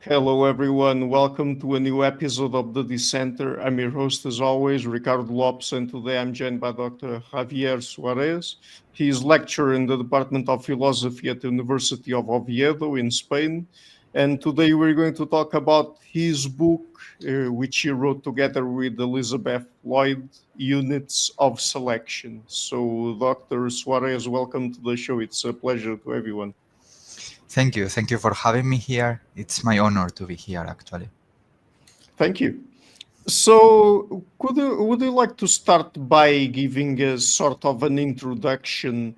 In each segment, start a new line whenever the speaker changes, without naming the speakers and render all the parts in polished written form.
Hello, everyone. Welcome to a new episode of the Dissenter. I'm your host, as always, Ricardo Lopes, and today I'm joined by Dr. Javier Suárez. He is lecturer in the Department of Philosophy at the University of Oviedo in Spain. And today we're going to talk about his book, which he wrote together with Elisabeth Lloyd, Units of Selection. So, Dr. Suárez, welcome to the show. It's a pleasure to everyone.
Thank you. Thank you for having me here. It's my honor to be here, actually.
Thank you. So, would you like to start by giving a sort of an introduction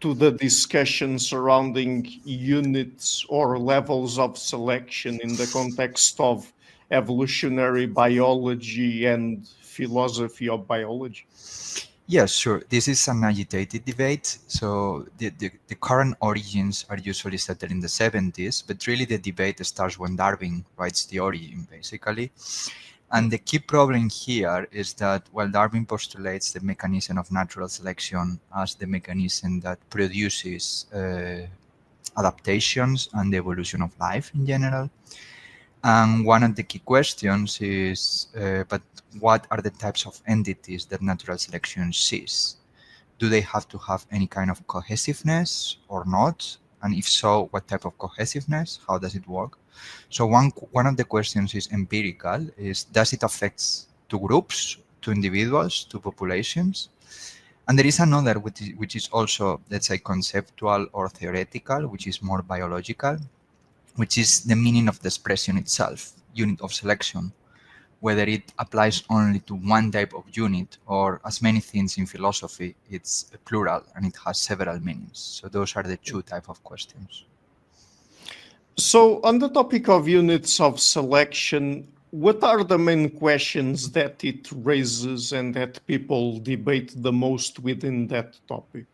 to the discussion surrounding units or levels of selection in the context of evolutionary biology and philosophy of biology?
Yes, sure. This is an agitated debate. So the current origins are usually settled in the 70s, but really the debate starts when Darwin writes the origin, basically. And the key problem here is that while Darwin postulates the mechanism of natural selection as the mechanism that produces adaptations and the evolution of life in general, and one of the key questions is, but what are the types of entities that natural selection sees? Do they have to have any kind of cohesiveness or not? And if so, what type of cohesiveness? How does it work? So one of the questions is empirical, is does it affect to groups, to individuals, to populations? And there is another which is also, let's say, conceptual or theoretical, which is more biological, which is the meaning of the expression itself, unit of selection, whether it applies only to one type of unit or, as many things in philosophy, it's a plural and it has several meanings. So those are the two type of questions.
So, on the topic of units of selection, what are the main questions that it raises and that people debate the most within that topic?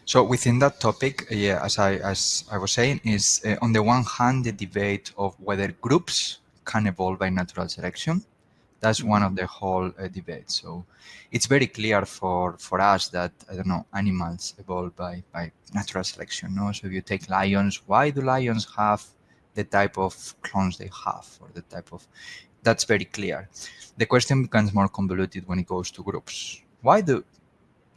So within that topic, yeah, as I was saying, is on the one hand the debate of whether groups can evolve by natural selection. That's one of the whole debates. So it's very clear for us that, I don't know, animals evolve by natural selection. No, so if you take lions, why do lions have the type of clones they have, or the type of? That's very clear. The question becomes more convoluted when it goes to groups. Why do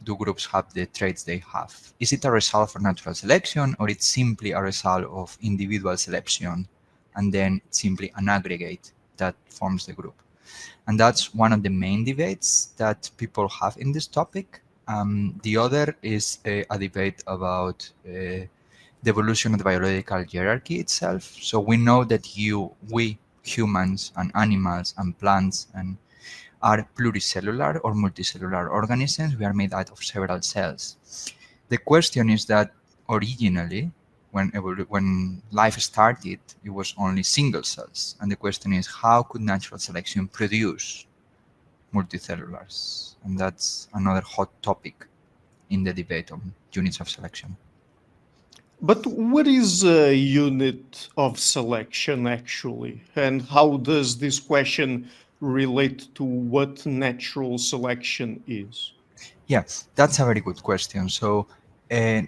groups have the traits they have? Is it a result of natural selection, or it's simply a result of individual selection, and then it's simply an aggregate that forms the group? And that's one of the main debates that people have in this topic. The other is a debate about the evolution of the biological hierarchy itself. So we know that we humans and animals and plants and are pluricellular or multicellular organisms. We are made out of several cells. The question is that originally, when life started, it was only single cells. And the question is, how could natural selection produce multicellulars? And that's another hot topic in the debate on units of selection.
But what is a unit of selection actually? And how does this question relate to what natural selection is?
Yeah, that's a very good question. So, a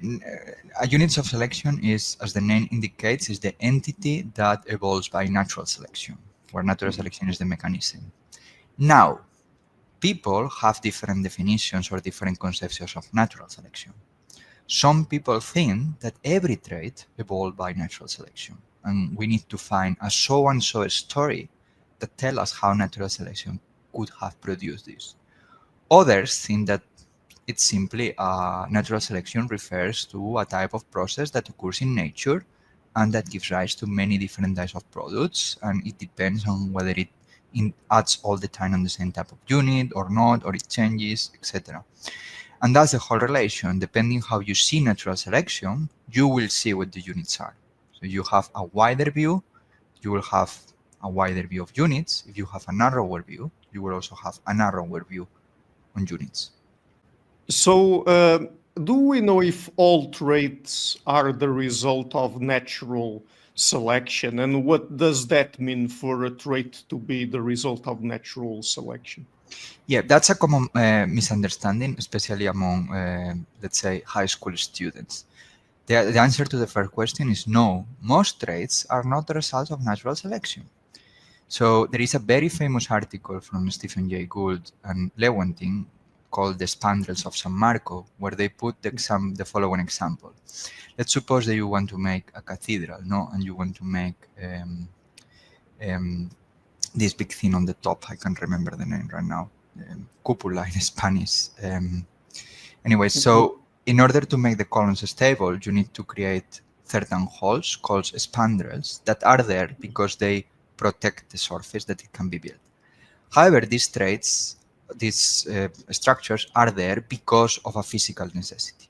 unit of selection is, as the name indicates, is the entity that evolves by natural selection, where natural selection is the mechanism. Now, people have different definitions or different conceptions of natural selection. Some people think that every trait evolved by natural selection, and we need to find a so-and-so story that tell us how natural selection could have produced this. Others think that it's simply natural selection refers to a type of process that occurs in nature and that gives rise to many different types of products, and it depends on whether it adds all the time on the same type of unit or not, or it changes, etc. And that's the whole relation. Depending how you see natural selection, you will see what the units are. So you have a wider view, you will have a wider view of units. If you have a narrower view, you will also have a narrower view on units.
So, do we know if all traits are the result of natural selection? And what does that mean for a trait to be the result of natural selection?
Yeah, that's a common misunderstanding, especially among, let's say, high school students. The answer to the first question is no. Most traits are not the result of natural selection. So there is a very famous article from Stephen Jay Gould and Lewontin called The Spandrels of San Marco, where they put the following example. Let's suppose that you want to make a cathedral, no, and you want to make this big thing on the top. I can't remember the name right now. Cúpula in Spanish. Anyway, so in order to make the columns stable, you need to create certain holes called spandrels that are there because they protect the surface that it can be built. However, these structures are there because of a physical necessity.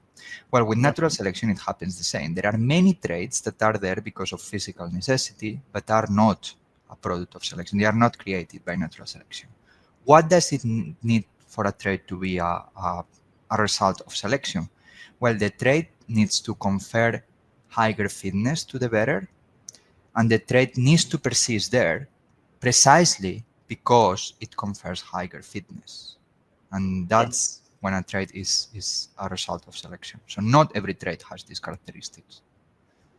Well, with natural selection, it happens the same. There are many traits that are there because of physical necessity, but are not a product of selection. They are not created by natural selection. What does it need for a trait to be a result of selection? Well, the trait needs to confer higher fitness to the bearer, and the trait needs to persist there precisely because it confers higher fitness. And that's when a trait is a result of selection. So not every trait has these characteristics.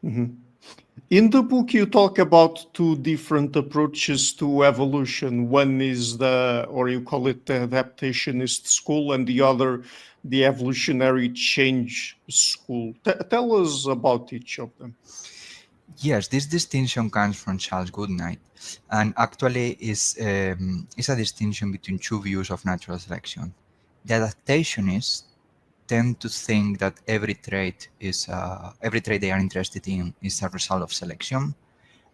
In the book, you talk about two different approaches to evolution. One is or you call it the adaptationist school, and the other, the evolutionary change school. Tell us about each of them.
Yes, this distinction comes from Charles Goodnight, and actually is a distinction between two views of natural selection. The adaptationists tend to think that every trait they are interested in is a result of selection,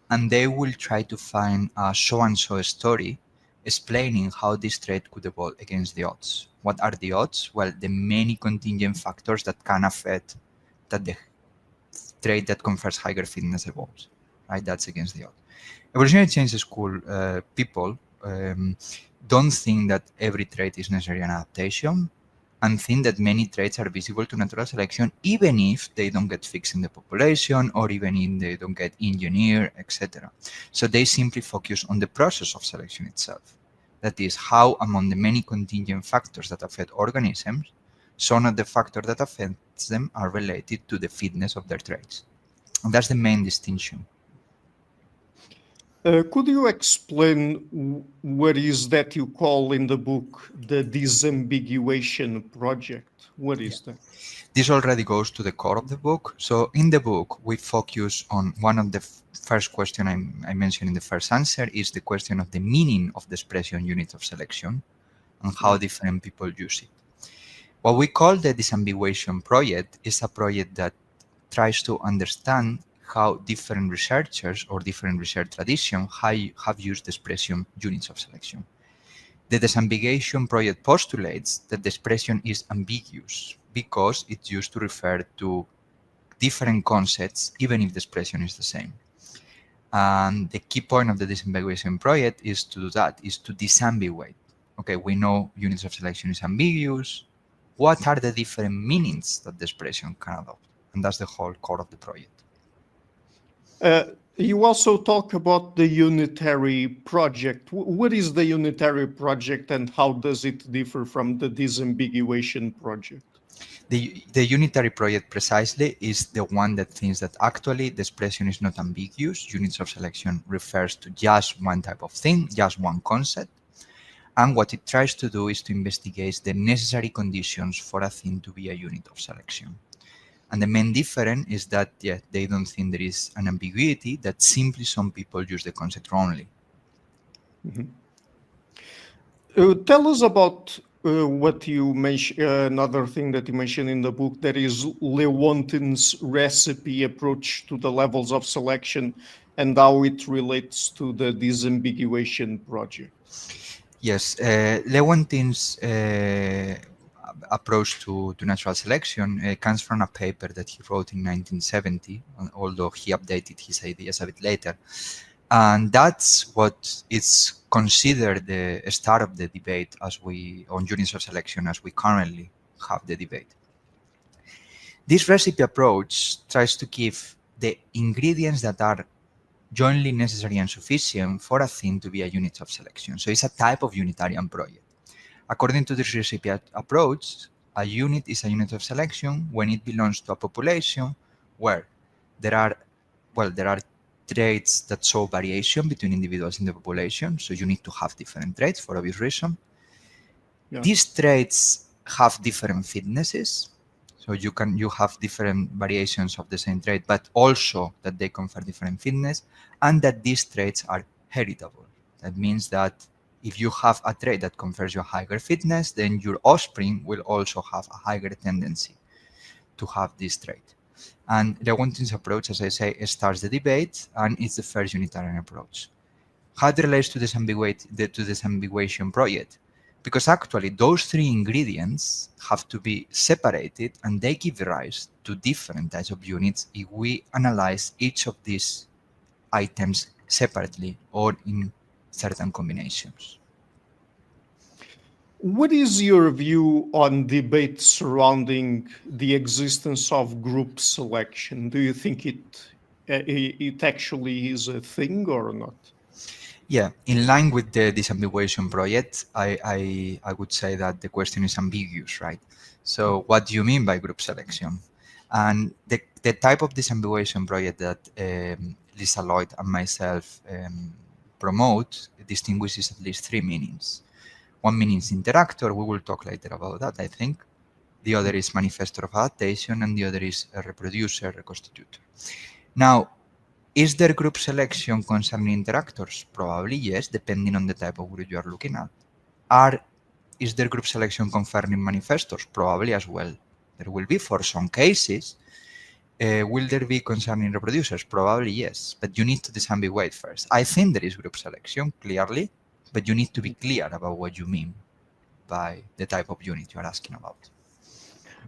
and they will try to find a so-and-so story explaining how this trait could evolve against the odds. What are the odds? Well, the many contingent factors that can affect that the trait that confers higher fitness evolves, right? That's against the odds. Evolutionary change school people don't think that every trait is necessarily an adaptation, and think that many traits are visible to natural selection, even if they don't get fixed in the population, or even if they don't get engineered, etc. So they simply focus on the process of selection itself. That is, how among the many contingent factors that affect organisms, some of the factors that affect them are related to the fitness of their traits. And that's the main distinction.
Could you explain what is that you call in the book the Disambiguation Project? What is that?
This already goes to the core of the book. So in the book, we focus on one of the first question I mentioned in the first answer is the question of the meaning of the expression unit of selection and how different people use it. What we call the Disambiguation Project is a project that tries to understand how different researchers or different research traditions have used the expression units of selection. The Disambiguation Project postulates that the expression is ambiguous because it's used to refer to different concepts, even if the expression is the same. And the key point of the Disambiguation Project is to do that, is to disambiguate. Okay, we know units of selection is ambiguous. What are the different meanings that the expression can adopt? And that's the whole core of the project.
You also talk about the Unitary Project. What is the Unitary Project and how does it differ from the Disambiguation Project?
The Unitary Project precisely is the one that thinks that actually the expression is not ambiguous. Units of selection refers to just one type of thing, just one concept. And what it tries to do is to investigate the necessary conditions for a thing to be a unit of selection. And the main difference is that, they don't think there is an ambiguity, that simply some people use the concept wrongly.
Tell us about what you mentioned, another thing that you mentioned in the book, that is Lewontin's recipe approach to the levels of selection and how it relates to the Disambiguation Project.
Yes, Lewontin's approach to natural selection comes from a paper that he wrote in 1970, although he updated his ideas a bit later. And that's what is considered the start of the debate on units of selection as we currently have the debate. This recipe approach tries to give the ingredients that are jointly necessary and sufficient for a thing to be a unit of selection. So it's a type of Unitarian project. According to this recipe approach, a unit is a unit of selection when it belongs to a population where there are traits that show variation between individuals in the population. So you need to have different traits for obvious reason.
Yeah.
These traits have different fitnesses. So you have different variations of the same trait, but also that they confer different fitness, and that these traits are heritable. That means that if you have a trait that confers you a higher fitness, then your offspring will also have a higher tendency to have this trait. And Lewontin's approach, as I say, starts the debate, and it's the first Unitarian approach. How it relates to the Disambiguation Project? Because actually those three ingredients have to be separated, and they give rise to different types of units if we analyze each of these items separately or in certain combinations.
What is your view on debate surrounding the existence of group selection? Do you think it actually is a thing or not?
Yeah, in line with the Disambiguation Project, I would say that the question is ambiguous, right? So what do you mean by group selection? And the type of Disambiguation Project that Lisa, Lloyd, and myself promote distinguishes at least three meanings. One meaning is interactor. We will talk later about that, I think. The other is manifestor of adaptation, and the other is a reproducer, reconstitutor. Now, is there group selection concerning interactors? Probably yes, depending on the type of group you are looking at. Is there group selection concerning manifestors? Probably as well. There will be for some cases. Will there be concerning reproducers? Probably yes, but you need to disambiguate first. I think there is group selection, clearly, but you need to be clear about what you mean by the type of unit you are asking about.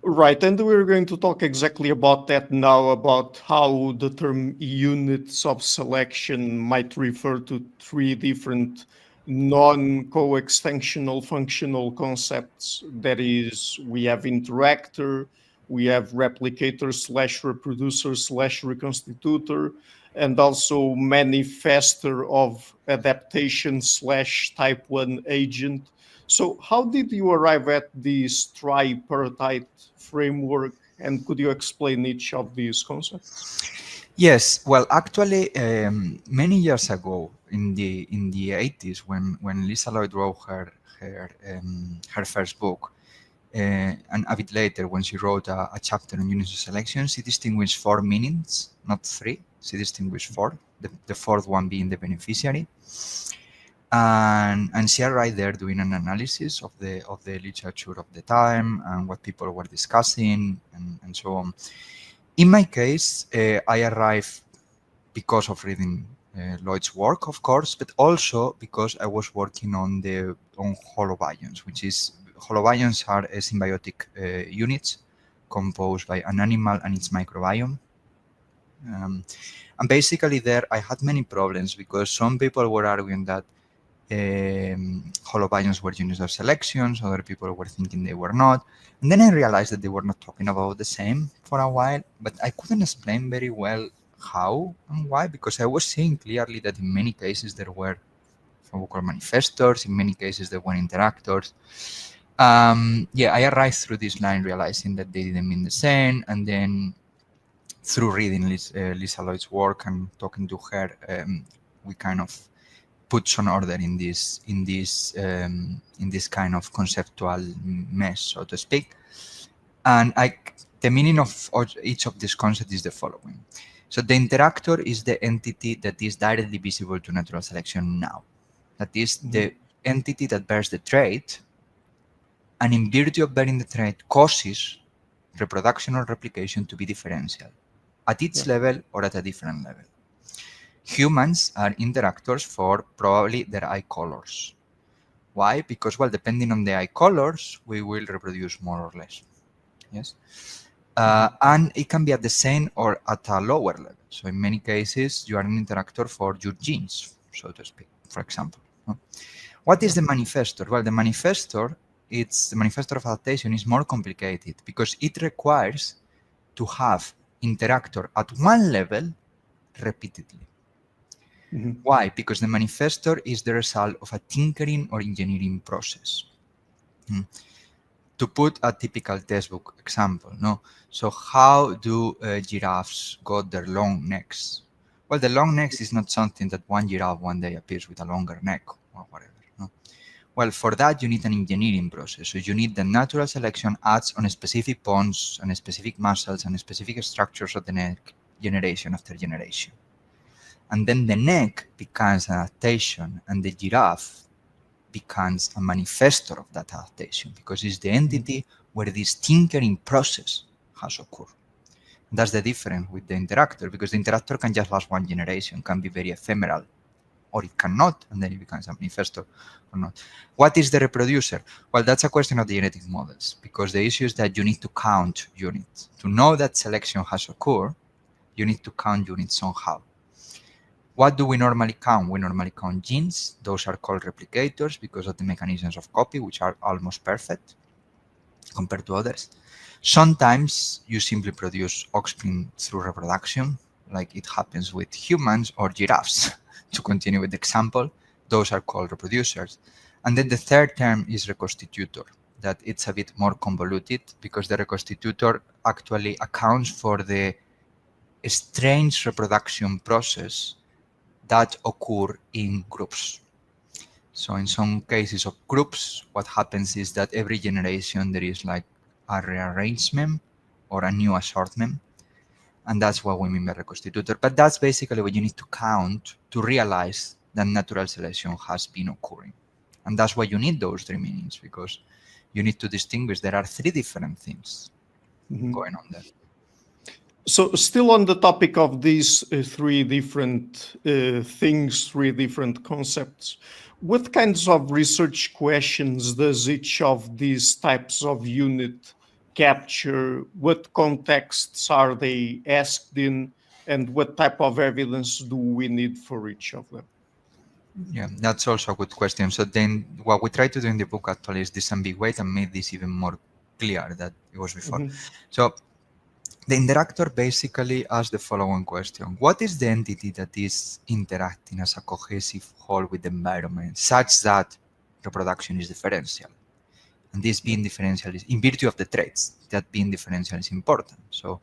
Right, and we're going to talk exactly about that now, about how the term units of selection might refer to three different non-coextensional functional concepts. That is, we have interactor, we have replicator slash reproducer slash reconstitutor, and also manifestor of adaptation slash type 1 agent. So how did you arrive at this tripartite framework, and could you explain each of these concepts?
Yes, well, actually, many years ago, in the 80s, when Lisa Lloyd wrote her first book, and a bit later, when she wrote a chapter on units of selection, she distinguished four meanings, not three. She distinguished four. The fourth one being the beneficiary. And she arrived there doing an analysis of the literature of the time and what people were discussing and so on. In my case, I arrived because of reading Lloyd's work, of course, but also because I was working on holobionts, which is holobionts are symbiotic units composed by an animal and its microbiome. And basically there I had many problems because some people were arguing that holobionts were units of selections, other people were thinking they were not. And then I realized that they were not talking about the same for a while, but I couldn't explain very well how and why, because I was seeing clearly that in many cases there were what we call manifestors, in many cases there were interactors. I arrived through this line realizing that they didn't mean the same, and then through reading Lisa Lloyd's work and talking to her, we kind of put some order in this kind of conceptual mess, so to speak. And the meaning of each of these concepts is the following. So the interactor is the entity that is directly visible to natural selection now. That is the entity that bears the trait, and in virtue of bearing the trait, causes reproduction or replication to be differential at each level or at a different level. Humans are interactors for probably their eye colors. Why? Because, well, depending on the eye colors, we will reproduce more or less. Yes. And it can be at the same or at a lower level. So in many cases, you are an interactor for your genes, so to speak, for example. What is the manifestor? Well, the manifestor of adaptation is more complicated because it requires to have interactor at one level repeatedly. Why? Because the manifestor is the result of a tinkering or engineering process. to put a typical textbook example, no? So how do giraffes got their long necks? Well, the long necks is not something that one giraffe one day appears with a longer neck or whatever, no? Well, for that, you need an engineering process. So you need the natural selection adds on specific bones and specific muscles and specific structures of the neck generation after generation. And then the neck becomes an adaptation, and the giraffe becomes a manifestor of that adaptation because it's the entity where this tinkering process has occurred. That's the difference with the interactor, because the interactor can just last one generation, can be very ephemeral, or it cannot, and then it becomes a manifestor or not. What is the reproducer? Well, that's a question of the genetic models, because the issue is that you need to count units. To know that selection has occurred, you need to count units somehow. What do we normally count? We normally count genes. Those are called replicators because of the mechanisms of copy, which are almost perfect compared to others. Sometimes you simply produce offspring through reproduction, like it happens with humans or giraffes. To continue with the example, those are called reproducers. And then the third term is reconstitutor, that it's a bit more convoluted because the reconstitutor actually accounts for the strange reproduction process that occur in groups. So in some cases of groups, what happens is that every generation there is like a rearrangement or a new assortment. And that's what we mean by reconstitutor. But that's basically what you need to count to realize that natural selection has been occurring. And that's why you need those three meanings, because you need to distinguish there are three different things going on there.
So still on the topic of these three different things, three different concepts, what kinds of research questions does each of these types of unit capture? What contexts are they asked in? And what type of evidence do we need for each of them?
Yeah, that's also a good question. So then what we try to do in the book actually is disambiguate and make this even more clear than it was before. So the interactor basically asks the following question. What is the entity that is interacting as a cohesive whole with the environment such that reproduction is differential? And this being differential is in virtue of the traits, that being differential is important. So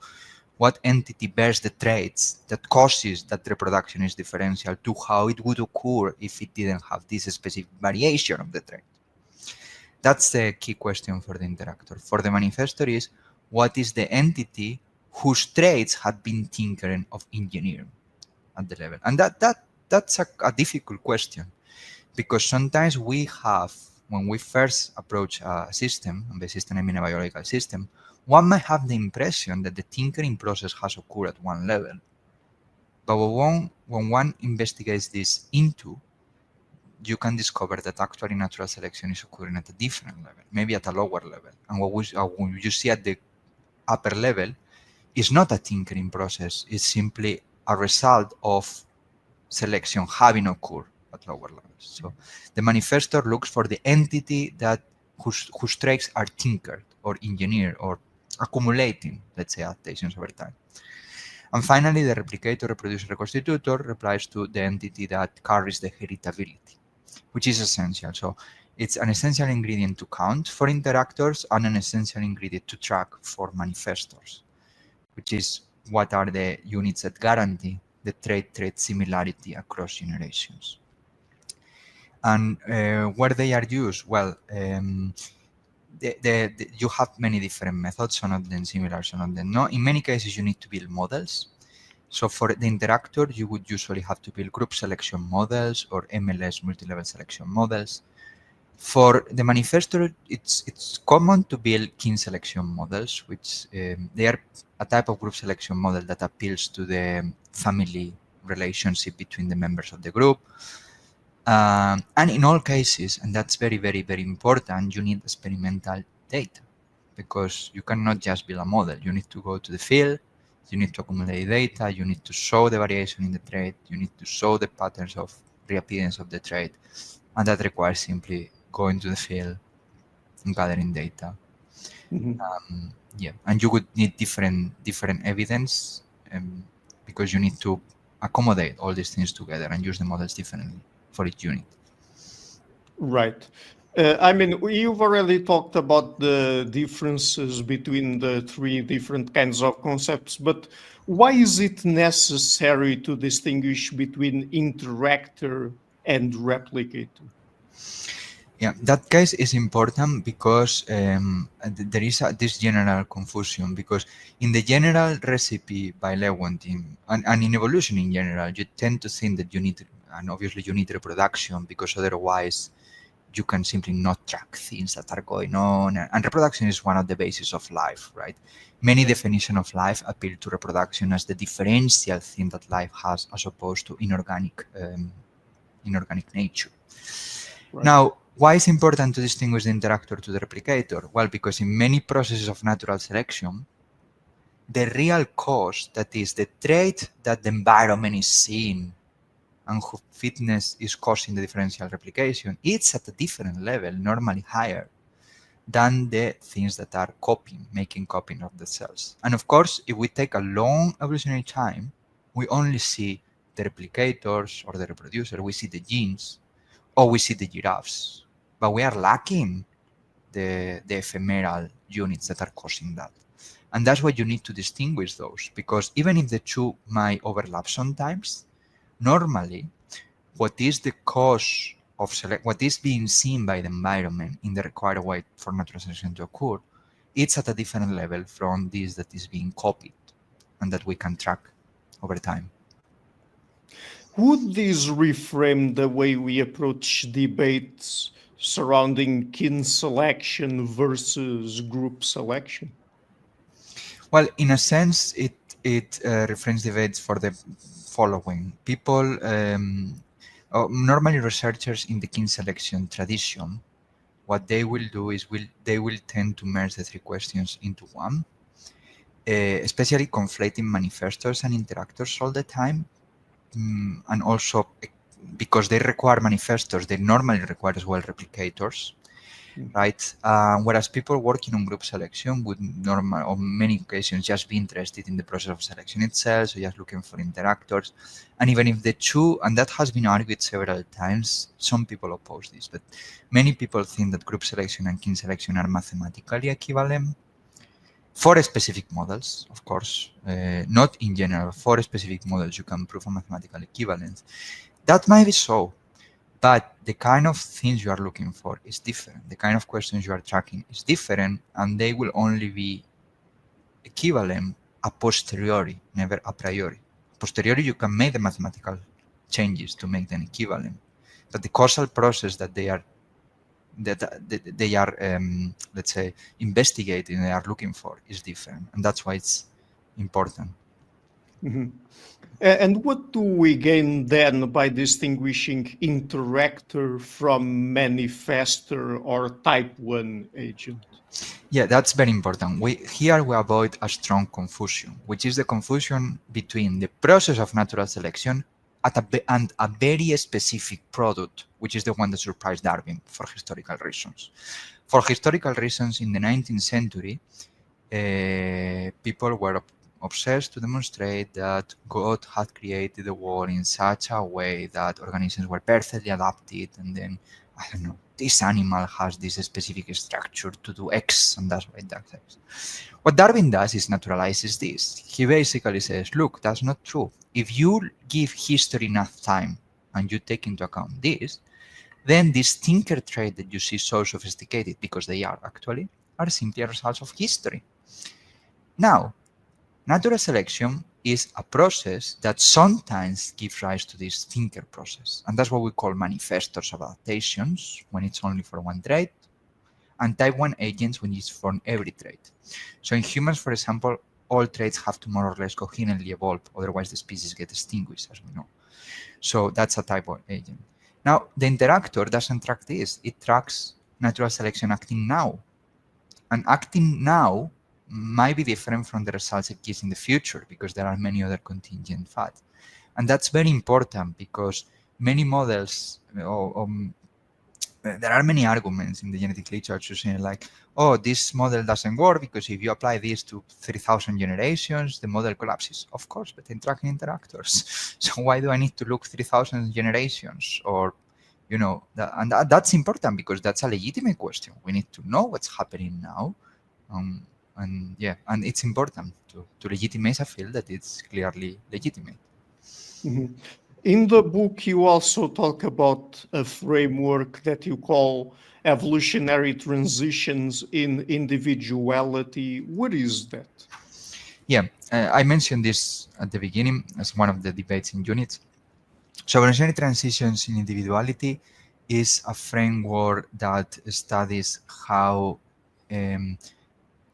what entity bears the traits that causes that reproduction is differential to how it would occur if it didn't have this specific variation of the trait? That's the key question for the interactor. For the manifestor is, what is the entity whose traits have been tinkering of engineering at the level? And that's a difficult question, because sometimes we have, when we first approach a system, and by system I mean a biological system, one might have the impression that the tinkering process has occurred at one level. But when one investigates this into, you can discover that actually natural selection is occurring at a different level, maybe at a lower level. And what you see at the upper level is not a tinkering process, it's simply a result of selection having occurred at lower levels. So the manifestor looks for the entity that whose traits are tinkered or engineered or accumulating, let's say, adaptations over time. And finally, the replicator, reproducer, reconstitutor replies to the entity that carries the heritability, which is essential. So it's an essential ingredient to count for interactors and an essential ingredient to track for manifestors, which is what are the units that guarantee the trait similarity across generations. And where they are used, well, you have many different methods, some of them similar, some of them no. In many cases, you need to build models. So for the interactor, you would usually have to build group selection models or MLS multi-level selection models. For the manifestor, it's common to build kin selection models, which they are a type of group selection model that appeals to the family relationship between the members of the group. And in all cases, and that's very, very, very important, you need experimental data, because you cannot just build a model. You need to go to the field, you need to accumulate data, you need to show the variation in the trait, you need to show the patterns of reappearance of the trait, and that requires simply going to the field and gathering data. Yeah, and you would need different evidence because you need to accommodate all these things together and use the models differently for each unit.
Right. I mean, you've already talked about the differences between the three different kinds of concepts, but why is it necessary to distinguish between interactor and replicator?
Yeah, that case is important because there is this general confusion, because in the general recipe by Lewontin and in evolution in general, you tend to think that you need, and obviously you need reproduction, because otherwise you can simply not track things that are going on. And reproduction is one of the bases of life, right? Many
Yeah.
definitions of life appeal to reproduction as the differential thing that life has, as opposed to inorganic nature.
Right.
Now, why is it important to distinguish the interactor to the replicator? Well, because in many processes of natural selection, the real cause, that is the trait that the environment is seeing and whose fitness is causing the differential replication, it's at a different level, normally higher than the things that are making copying of the cells. And of course, if we take a long evolutionary time, we only see the replicators or the reproducer, we see the genes, or we see the giraffes, but we are lacking the ephemeral units that are causing that. And that's why you need to distinguish those, because even if the two might overlap sometimes, normally what is the cause of what is being seen by the environment in the required way for natural selection to occur, it's at a different level from this that is being copied and that we can track over time.
Would this reframe the way we approach debates surrounding kin selection versus group selection?
Well, in a sense, it reframes debates for the following. People, normally researchers in the kin selection tradition, what they will do is they will tend to merge the three questions into one, especially conflating manifestors and interactors all the time, and also because they require manifestors, they normally require as well replicators. Right. Whereas people working on group selection would normal, on many occasions, just be interested in the process of selection itself, so just looking for interactors. And even if the two, and that has been argued several times, some people oppose this, but many people think that group selection and kin selection are mathematically equivalent for specific models, of course, not in general. For specific models, you can prove a mathematical equivalence. That might be so, but the kind of things you are looking for is different. The kind of questions you are tracking is different, and they will only be equivalent a posteriori, never a priori. A posteriori, you can make the mathematical changes to make them equivalent, but the causal process that they are let's say, investigating, they are looking for, is different, and that's why it's important.
Mhm. And what do we gain then by distinguishing interactor from manifestor or type 1 agent?
Yeah, that's very important. Here we avoid a strong confusion, which is the confusion between the process of natural selection and a very specific product, which is the one that surprised Darwin for historical reasons. For historical reasons, in the 19th century, people were obsessed to demonstrate that God had created the world in such a way that organisms were perfectly adapted, and then, I don't know, this animal has this specific structure to do X, and that's why it does X. What Darwin does is naturalizes this. He basically says, look, that's not true. If you give history enough time and you take into account this, then this thinker trait that you see so sophisticated, because they are actually, are simply a result of history. Now, natural selection is a process that sometimes gives rise to this thinker process. And that's what we call manifestors of adaptations, when it's only for one trait, and type 1 agents when it's for every trait. So in humans, for example, all traits have to more or less coherently evolve, otherwise the species get extinguished, as we know. So that's a type 1 agent. Now, the interactor doesn't track this. It tracks natural selection acting now. And acting now might be different from the results it gives in the future, because there are many other contingent facts. And that's very important, because many models, there are many arguments in the genetic literature saying like, oh, this model doesn't work because if you apply this to 3,000 generations, the model collapses. Of course, but in tracking interactors. So why do I need to look 3,000 generations or That's important because that's a legitimate question. We need to know what's happening now. And it's important to legitimize a field that it's clearly legitimate.
Mhm. In the book, you also talk about a framework that you call evolutionary transitions in individuality. What is that?
Yeah, I mentioned this at the beginning as one of the debates in units. So, evolutionary transitions in individuality is a framework that studies how um,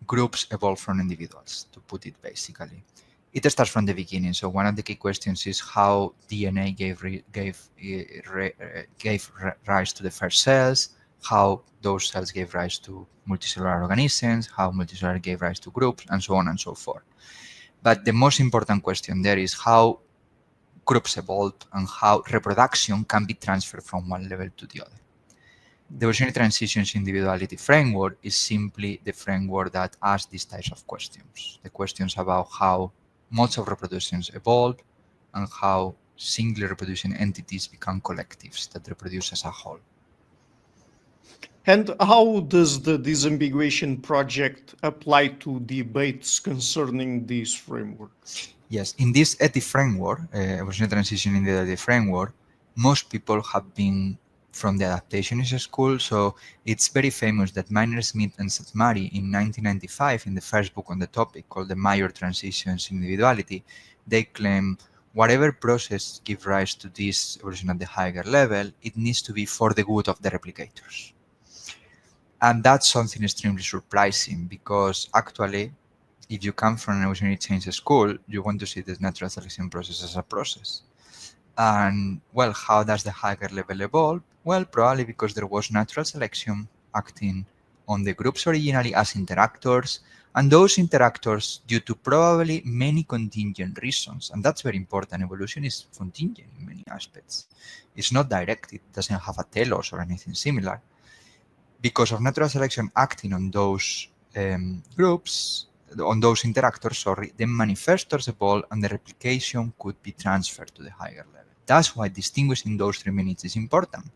groups evolve from individuals, to put it basically. It starts from the beginning. So one of the key questions is how DNA gave rise to the first cells, how those cells gave rise to multicellular organisms, how multicellular gave rise to groups, and so on and so forth. But the most important question there is how groups evolve and how reproduction can be transferred from one level to the other. The Evolutionary Transitions Individuality framework is simply the framework that asks these types of questions. The questions about how modes of reproduction evolve and how singly reproducing entities become collectives that reproduce as a whole.
And how does the Disambiguation Project apply to debates concerning this framework?
Yes, in this ETI framework, Evolutionary Transition Individuality framework, most people have been from the Adaptationist school, so it's very famous that Miner Smith and Satmari in 1995, in the first book on the topic called The Major Transitions in Individuality, they claim whatever process gives rise to this evolution at the higher level, it needs to be for the good of the replicators. And that's something extremely surprising because actually, if you come from an evolutionary change school, you want to see the natural selection process as a process. And well, how does the higher level evolve? Well, probably because there was natural selection acting on the groups originally as interactors, and those interactors, due to probably many contingent reasons, and that's very important. Evolution is contingent in many aspects. It's not direct, it doesn't have a telos or anything similar. Because of natural selection acting on those groups, on those interactors, sorry, the manifestors evolve and the replication could be transferred to the higher level. That's why distinguishing those 3 minutes is important.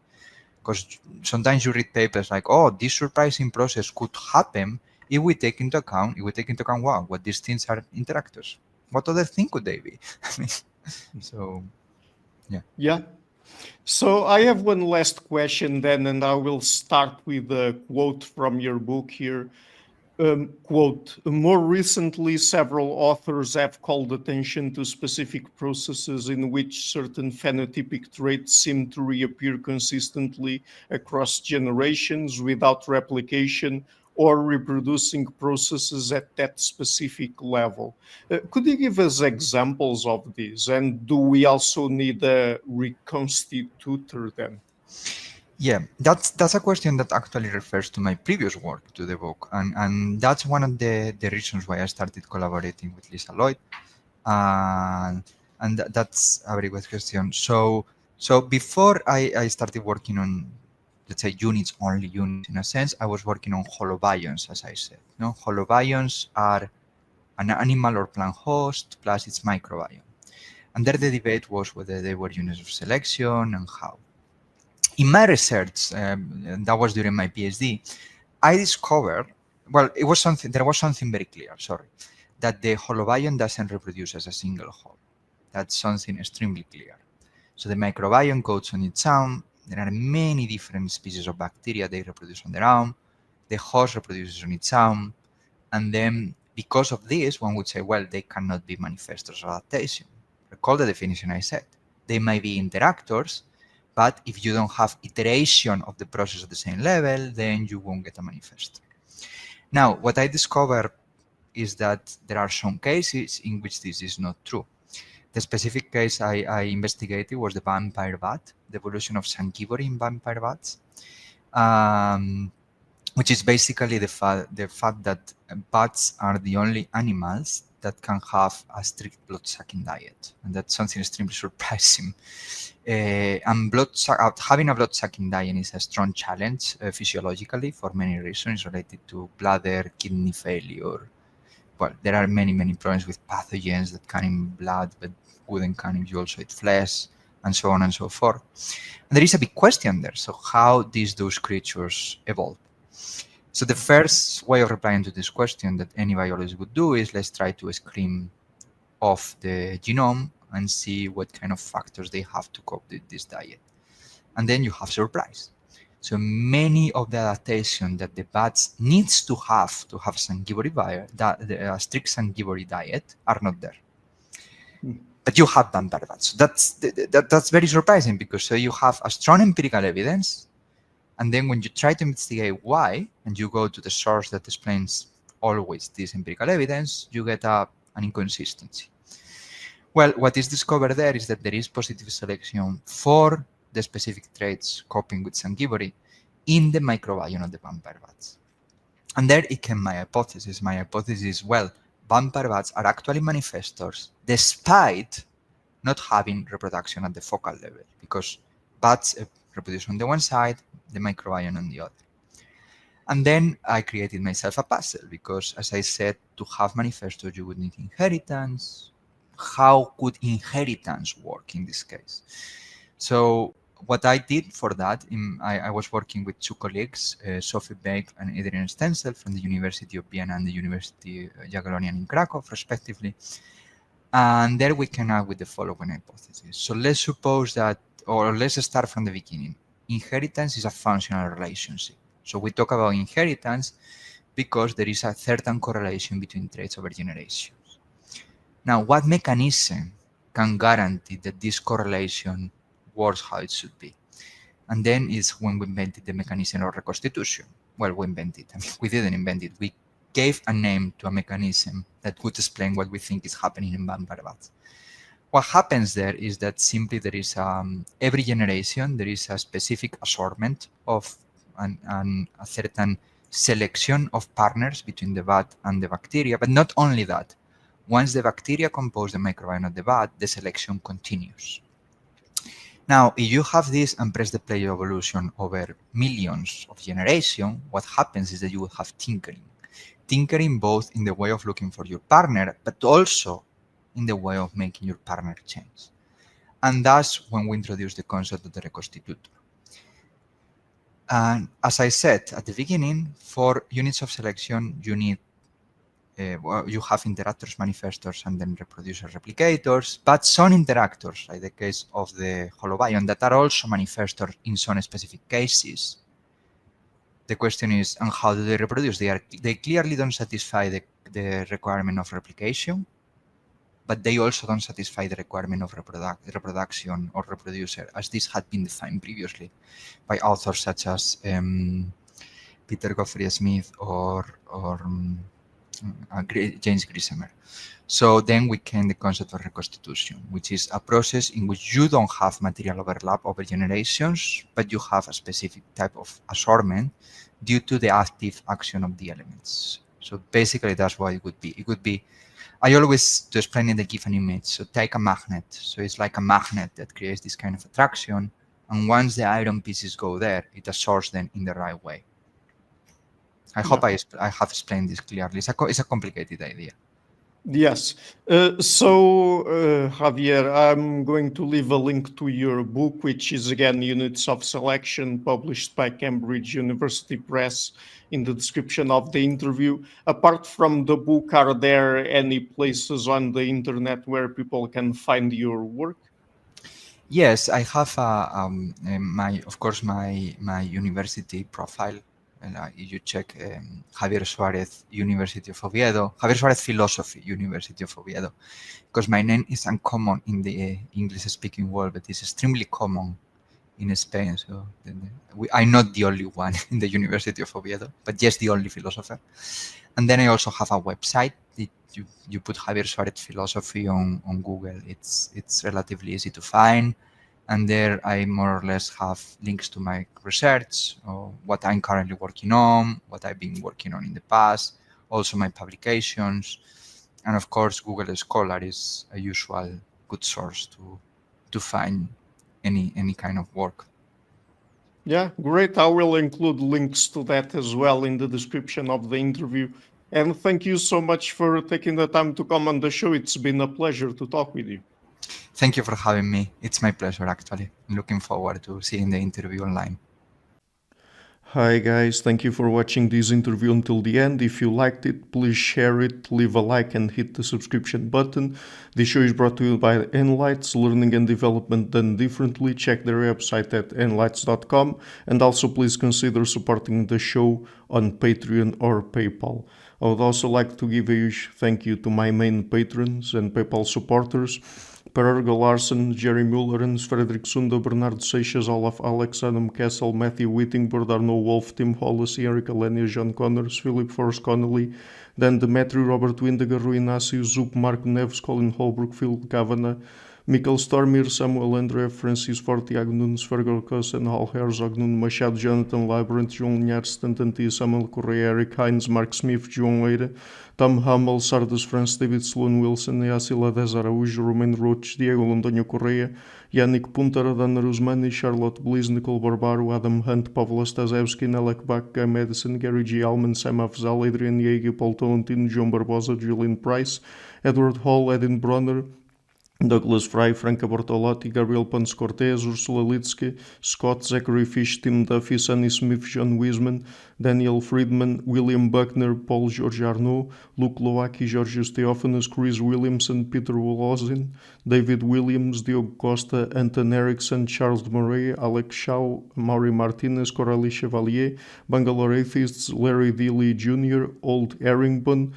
Because sometimes you read papers like, oh, this surprising process could happen if we take into account, wow, what these things are interactors. What other thing could they be? I mean, so, yeah.
Yeah. So I have one last question then, and I will start with a quote from your book here. Quote, more recently, several authors have called attention to specific processes in which certain phenotypic traits seem to reappear consistently across generations without replication or reproducing processes at that specific level. Could you give us examples of these? And do we also need a reconstitutor then?
Yeah, that's a question that actually refers to my previous work to the book, and that's one of the reasons why I started collaborating with Lloyd, and that's a very good question. So before I started working on, let's say, only units in a sense, I was working on holobionts, as I said. No, holobionts are an animal or plant host plus its microbiome, and there the debate was whether they were units of selection and how. In my research, that was during my PhD, I discovered, well, there was something very clear, sorry, that the holobiome doesn't reproduce as a single whole. That's something extremely clear. So the microbiome goes on its own. There are many different species of bacteria, they reproduce on their own. The host reproduces on its own. And then because of this, one would say, well, they cannot be manifestors of adaptation. Recall the definition I said. They might be interactors, but if you don't have iteration of the process at the same level, then you won't get a manifestor. Now, what I discovered is that there are some cases in which this is not true. The specific case I investigated was the vampire bat, the evolution of Sankivory in vampire bats, which is basically the fact that bats are the only animals that can have a strict blood-sucking diet, and that's something extremely surprising. And having a blood-sucking diet is a strong challenge physiologically for many reasons related to bladder, kidney failure. Well, there are many problems with pathogens that can in blood, but wouldn't can if you also eat flesh, and so on and so forth. And there is a big question there. So how did those creatures evolve? So the first way of replying to this question that any biologist would do is let's try to screen off the genome and see what kind of factors they have to cope with this diet. And then you have surprise. So many of the adaptation that the bats needs to have sanguivore diet, a strict sanguivore diet, are not there. But you have vampire bats. So that's very surprising, because so you have a strong empirical evidence, and then when you try to investigate why, and you go to the source that explains always this empirical evidence, you get an inconsistency. Well, what is discovered there is that there is positive selection for the specific traits coping with sanguivore in the microbiome of the vampire bats. And there it came my hypothesis. My hypothesis is, well, vampire bats are actually manifestors despite not having reproduction at the focal level, because bats reproduce on the one side, the microbiome on the other. And then I created myself a puzzle, because as I said, to have manifestors, you would need inheritance. How could inheritance work in this case? So what I did for that, I was working with two colleagues, Sophie Beck and Adrian Stenzel from the University of Vienna and the University Jagiellonian in Krakow, respectively. And there we came up with the following hypothesis. So let's suppose that, or let's start from the beginning. Inheritance is a functional relationship. So we talk about inheritance because there is a certain correlation between traits over generations. Now, what mechanism can guarantee that this correlation works how it should be? And then is when we invented the mechanism of reconstitution. Well, we invented, we didn't invent it. We gave a name to a mechanism that would explain what we think is happening in vampire bats. What happens there is that simply there is every generation, there is a specific assortment of a certain selection of partners between the bat and the bacteria. But not only that, once the bacteria compose the microbiome of the bat, the selection continues. Now, if you have this and press the play evolution over millions of generations, what happens is that you will have tinkering. Tinkering both in the way of looking for your partner, but also in the way of making your partner change. And that's when we introduce the concept of the reconstitutor. And as I said at the beginning, for units of selection, you need you have interactors, manifestors, and then reproducer replicators, but some interactors, like the case of the holobiome, that are also manifestors in some specific cases. The question is, and how do they reproduce? They clearly don't satisfy the requirement of replication, but they also don't satisfy the requirement of reproduction or reproducer, as this had been defined previously by authors such as Peter Godfrey Smith or James Grissemer. So then we came the concept of reconstitution, which is a process in which you don't have material overlap over generations, but you have a specific type of assortment due to the active action of the elements. So basically that's what it would be. It would be, I always, to explain it, I give an image. So take a magnet. So it's like a magnet that creates this kind of attraction. And once the iron pieces go there, it assorts them in the right way. I hope I have explained this clearly. It's a complicated idea.
Yes. Javier, I'm going to leave a link to your book, which is, again, Units of Selection, published by Cambridge University Press, in the description of the interview. Apart from the book, are there any places on the internet where people can find your work?
Yes, I have my university profile. And you check Javier Suárez, University of Oviedo, Javier Suárez Philosophy, University of Oviedo, because my name is uncommon in the English-speaking world, but it's extremely common in Spain. So I'm not the only one in the University of Oviedo, but just the only philosopher. And then I also have a website. You put Javier Suárez Philosophy on Google. It's relatively easy to find. And there I more or less have links to my research, or what I'm currently working on, what I've been working on in the past, also my publications. And of course, Google Scholar is a usual good source to find any kind of work.
Yeah, great. I will include links to that as well in the description of the interview. And thank you so much for taking the time to come on the show. It's been a pleasure to talk with you.
Thank you for having me. It's my pleasure, actually. I'm looking forward to seeing the interview online.
Hi guys, thank you for watching this interview until the end. If you liked it, please share it, leave a like and hit the subscription button. This show is brought to you by Enlights, learning and development done differently. Check their website at enlights.com, and also please consider supporting the show on Patreon or PayPal. I would also like to give a huge thank you to my main patrons and PayPal supporters: Per Ergo Larsen, Jerry Mullerens, Frederick Sunda, Bernardo Seixas, Olaf Alex, Adam Kessel, Matthew Whittingbird, Arno Wolf, Tim Hollis, Eric Alenia, John Connors, Philip Forrest Connolly, Dan Demetri, Robert Windiger, Rui Inácio, Zup, Marco Neves, Colin Holbrook, Phil Kavanagh, Michael Stormir, Samuel André, Francis Forte, Tiago Nunes, Fergal Cossen, Hal Herzog, Nuno Machado, Jonathan Labyrinth, João Linhares, Stantantia, Samuel Correia, Eric Hines, Mark Smith, João Eira, Tom Hummel, Sardas France, David Sloan Wilson, Yacila Dez Araújo, Romain Roach, Diego Londonho Correia, Yannick Punter, Adana Rusmani, Charlotte Bliss, Nicole Barbaro, Adam Hunt, Pavlo Stasevski, Nelek Bach, Guy Madison, Gary G. Alman, Sam Afzal, Adrian Yeager, Paul Tolentino, João Barbosa, Julian Price, Edward Hall, Edin Bronner, Douglas Fry, Franca Bortolotti, Gabriel Ponce Cortez, Ursula Litsky, Scott, Zachary Fish, Tim Duffy, Sonny Smith, John Wiseman, Daniel Friedman, William Buckner, Paul George Arnaud, Luke Loaki, Georgios Theophanos, Chris Williamson, Peter Wolozin, David Williams, Diogo Costa, Anton Erickson, Charles Murray, Alex Shaw, Maury Martinez, Coralie Chevalier, Bangalore Atheists, Larry Dealey Jr., Old Erringbon,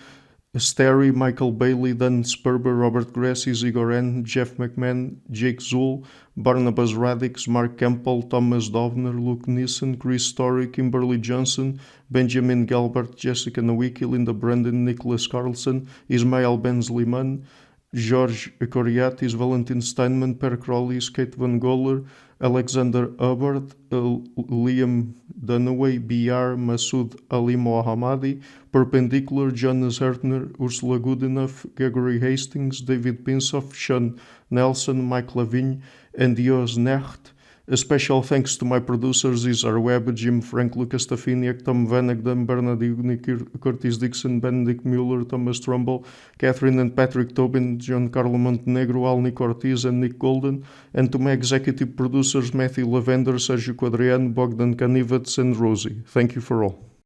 Sterry, Michael Bailey, Dan Sperber, Robert Grassi, Igor N., Jeff McMahon, Jake Zool, Barnabas Radix, Mark Campbell, Thomas Dovner, Luke Nissen, Chris Story, Kimberly Johnson, Benjamin Galbert, Jessica Nowicki, Linda Brandon, Nicholas Carlson, Ismail Benzliman, George Coriatis, Valentin Steinman, Per Crowley, Kate Van Goller, Alexander Hubbard, Liam Dunaway, BR, Masood Ali Mohammadi, Perpendicular, Jonas Hertner, Ursula Goodenough, Gregory Hastings, David Pinsoff, Sean Nelson, Mike Lavigne, and Dios Necht. A special thanks to my producers: Isar Webb, Jim Frank, Lucas Stafiniak, Tom Vanagdam, Bernard Ugnik, Curtis Dixon, Benedict Mueller, Thomas Trumbull, Catherine and Patrick Tobin, Giancarlo Montenegro, Alnick Ortiz, and Nick Golden, and to my executive producers Matthew Lavender, Sergio Quadriano, Bogdan Kanivets, and Rosie. Thank you for all.